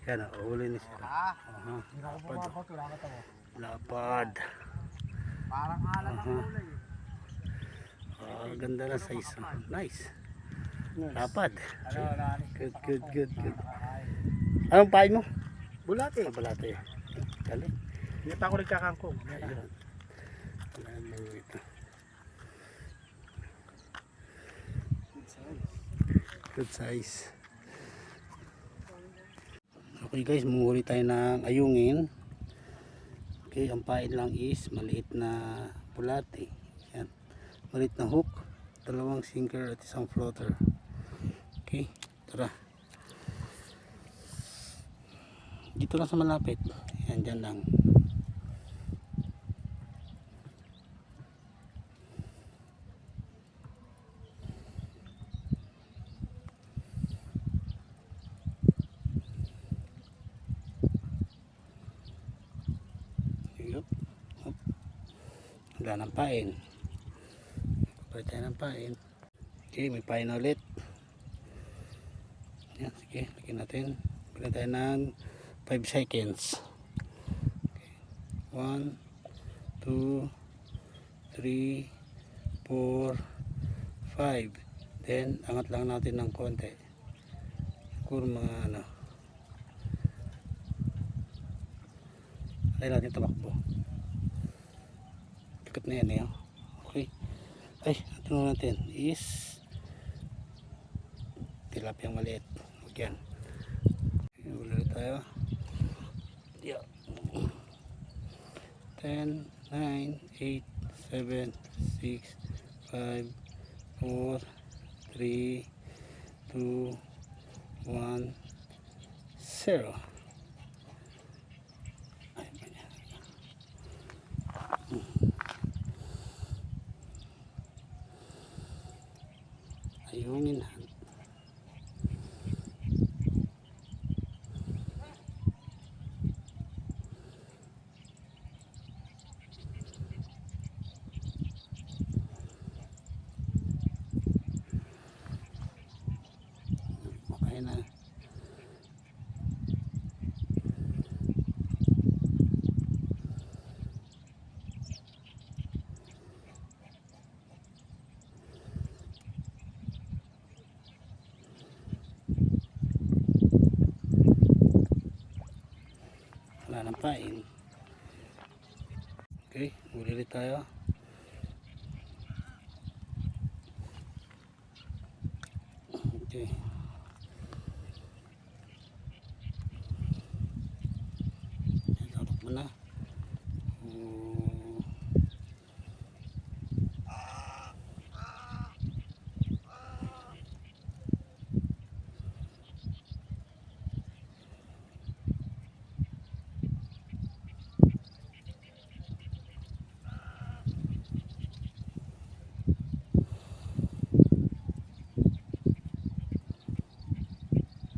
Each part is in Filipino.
Yan, uhuli ni sir. Hindi na ako bumabato, nakakata mo. Lapad. Parang ala ng kulay. Ganda na size. Nice. Lapad. Ano, nani? Good. Anong pain mo? Bulate. Balate. Galing. Hindi pa ako nagkakangkong. Ayun. Galing ito. Good size. Okay guys, mumuhuli tayo ng ayungin. Okay, ang pain lang is maliit na bulate. Yan. Maliit na hook, dalawang sinker at isang floater. Okay, tara. Dito lang sa malapit. Yan, dyan lang. Wala ng pain. Palit tayo ng pain. Okay, may pain na ulit. Yan, sige, lagyan natin. Palit tayo ng 5 seconds. Okay. 1, 2, 3, 4, 5. Then, angat lang natin ng konti. Siguro mga ano. Alay natin tabakbo. Na yan eh. Okay. Ay, ito natin is tilapiyang maliit. Huwag yan. Ulit tayo. Yeah. 10, 9, 8, 7, 6, 5, 4, 3, 2, 1, 0. Ayungin. Okay na. Wala ng pain. Okay, ulit tayo. Okay. Tatok mo na.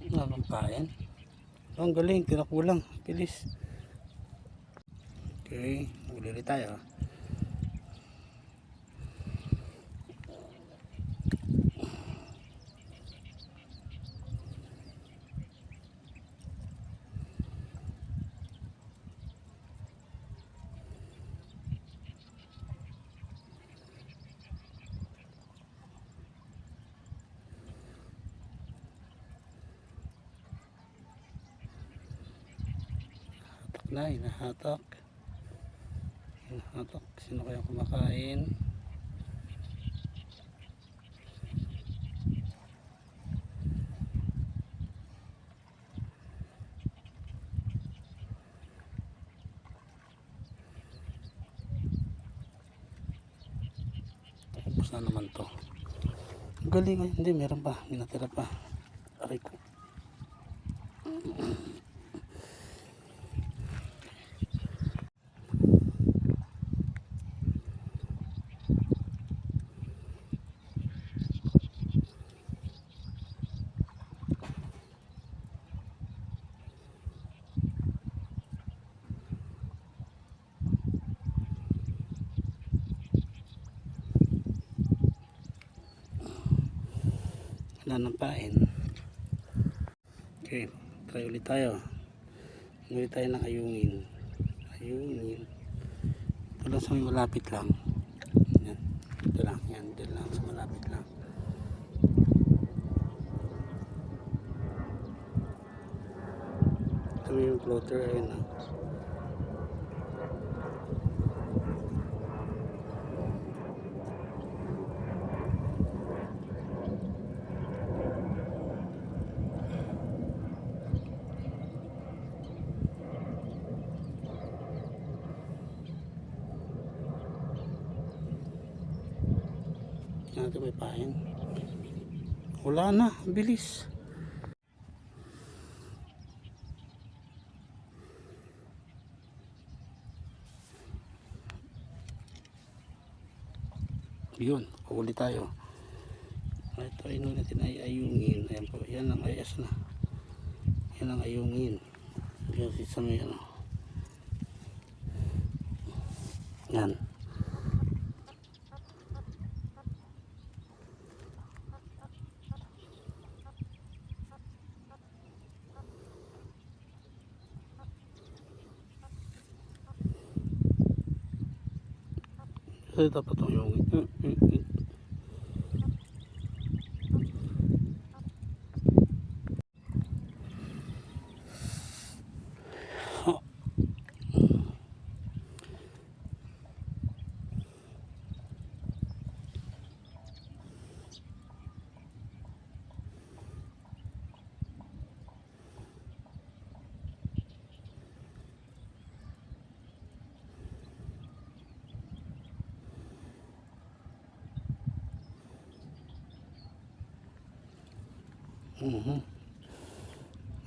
Walang pain. Ang galing, tinakulang. Bilis. Okay, ulit tayo. Hinahatak. Sino kaya kumakain? Tapos na naman to. Galing eh. Hindi, meron pa. Minatira pa. Aray ko. Wala ng pain. Okay, try ulit tayo. Huli tayo ng ayungin. Ayungin. Ito lang sa may malapit lang. Yan. Ito lang. Yan. Ito lang sa malapit lang. Ito yung floater. Ayun na. Natin may pain. Wala na, ang bilis. Yun, huli tayo. Ito ay natin ay ayungin. Ayan po, yan ang ayas na. Yan ang ayungin. Yan si Samay ano. Yan. Ito dapat ang ayungin.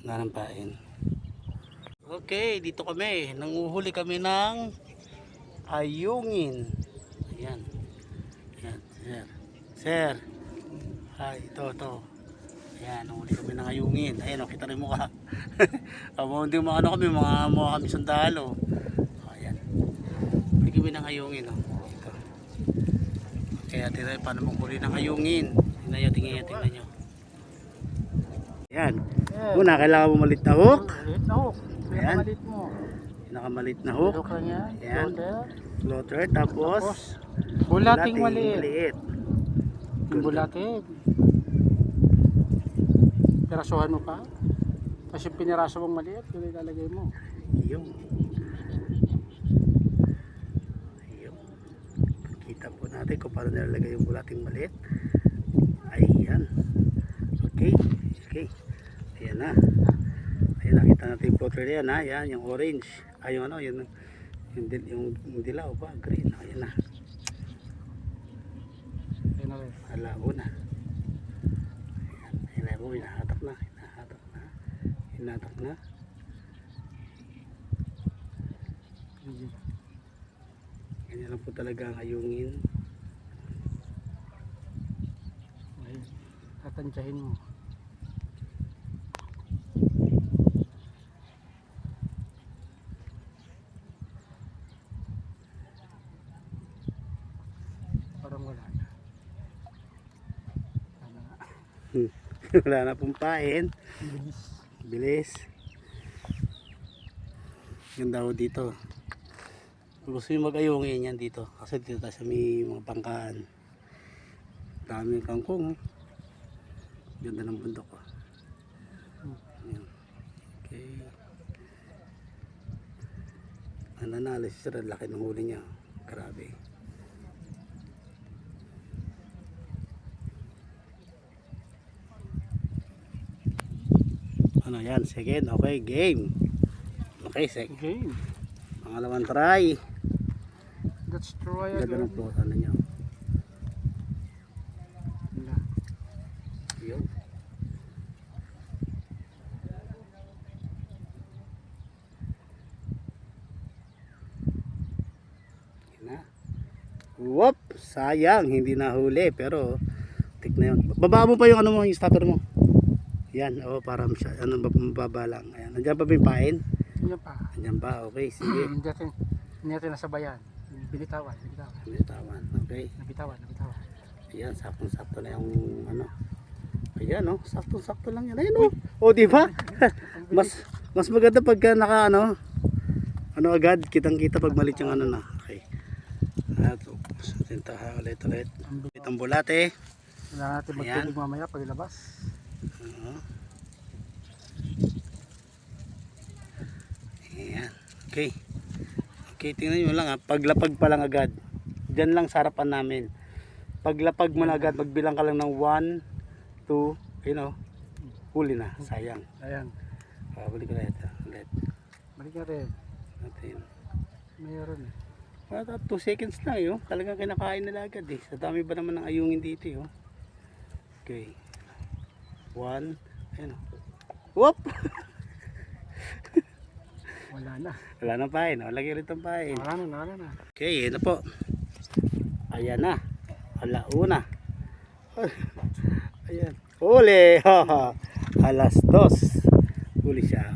Narampain. Okay, dito kami. Nanguhuli kami ng ayungin. Ayan. Ayan, sir. Sir. Ay, ito. Ayan, nanguhuli kami ng ayungin. Ayan, kita rin mukha. Hindi mga ano kami, mga mukha kami sundalo. Ayan. Huli kami ng ayungin. Ito. Kaya tingnan paano manghuli ng ayungin. Tingnan nyo. Ayan. Una, kailangan mo malit na hook. Malit na hook. Ayan. Malit mo. Pinakamalit na hook. Hook lang yan. Ayan. Floater. Floater. Tapos Bulating maliit. maliit. Yung bulating. Pirasuhan mo pa. Tapos yung piniraso mong maliit, yun ilalagay mo. Yung. Kita po natin kung paano nilalagay yung bulating maliit. Ayan. Okay. Ayan na. Ayan, nakita natin yung floater yan ha. Ayan, yung orange. Ay, yung ano, yung dilaw pa, green. Ayan na. Ayan na rin. Alao na. Ayan na po, hinahatak na. Ganyan lang po talaga ang ayungin. Ayun. Tatansyahin mo. Parang wala na. Wala na pong pain. Bilis. Ganda ho dito. Gusto nyo mag-ayungin yan dito. Kasi dito tayo sa may mga pangkaan. Daming kangkong. Ganda ng bundok. Ayan. Okay. Ang analysis rin, laki ng huli niya. Grabe. Ano yan? Second. Okay, game. Okay, second. Game. Pangalawang try. Let's try Ganda again. ng plot. Ano nyo? Wala. Yun. Yan na. Whoop! Sayang, hindi nahuli. Pero, tik na yun. Baba mo pa yung ano mo, yung stopper mo. Yan, oh, para ano, mababa lang. Ayan. Nandiyan pa ba yung pain? Yan pa. Nandiyan pa, okay, sige. Hindi natin nasabayan. Binitawan. Bitawan, okay. Nabitawan. Ayan, saktong-sakto na yung ano. Ayan, oh, saktong-sakto lang yan. Ayan, oh. Oh, di ba? Mas maganda pagka naka ano agad, kitang-kita pag malit yung ano na. Okay. At upos natin ito ha, ulit. Itong bulate. Wala natin magtubig mamaya pag ilabas. Ayan. Okay. Okay, tingnan nyo lang ha. Paglapag pa lang agad. Diyan lang sa harapan namin. Paglapag mo na agad, magbilang ka lang ng 1, 2, huli na. Sayang. Ayan. Balik ko ulit. Balik natin. Natin. Mayroon eh. Wala 2 seconds lang yun. Talagang kinakain nila agad eh. Sa dami ba naman ng ayungin dito yun. Okay. 1. Ayan o. Whoop! Wala na. Wala na pain. Lagi rin itong pain. Wala na. Okay, yun na po. Ayan na. Alauna. Ayan. Huli! Alas 2. Huli siya.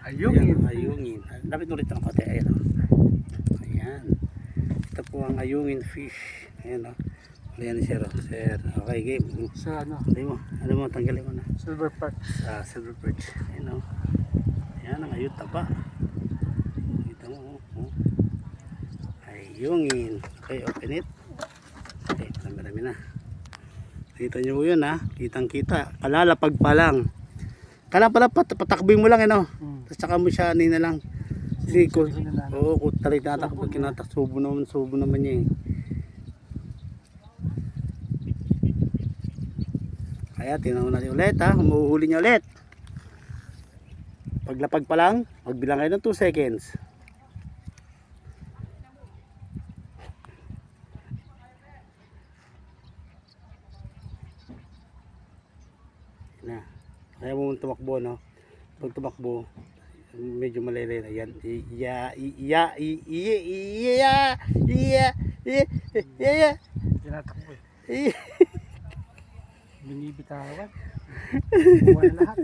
Ayungin. Ayungin. Lapit mo rito ng kote. Ayan o. Ayan. Ito po ang ayungin fish. Ayan o. Ayan ni Sir. Sir. Okay, game. Sa ano? Ano mo, tanggalin mo na. Silver perch. Silver perch. Ayan o. Ayan ang ayun taba. Ito mo. Ayungin. Okay, open it. Okay, marami na. Kita nyo po yun ha. Kitang kita. Kalalapag pa lang. Kala pala patakboy mo lang Tapos saka mo siya na lang. Kasi kung talit natakbo, subo naman niya eh. Kaya tingnan mo natin ulit ha. Umuhuli niya ulit. Paglapag pa lang, magbilang kayo ng 2 seconds. Na. Kaya mo tumakbo Pag tumakbo, medyo malilay na yan. Tinatakbo eh. Binibitawan. Wala lahat.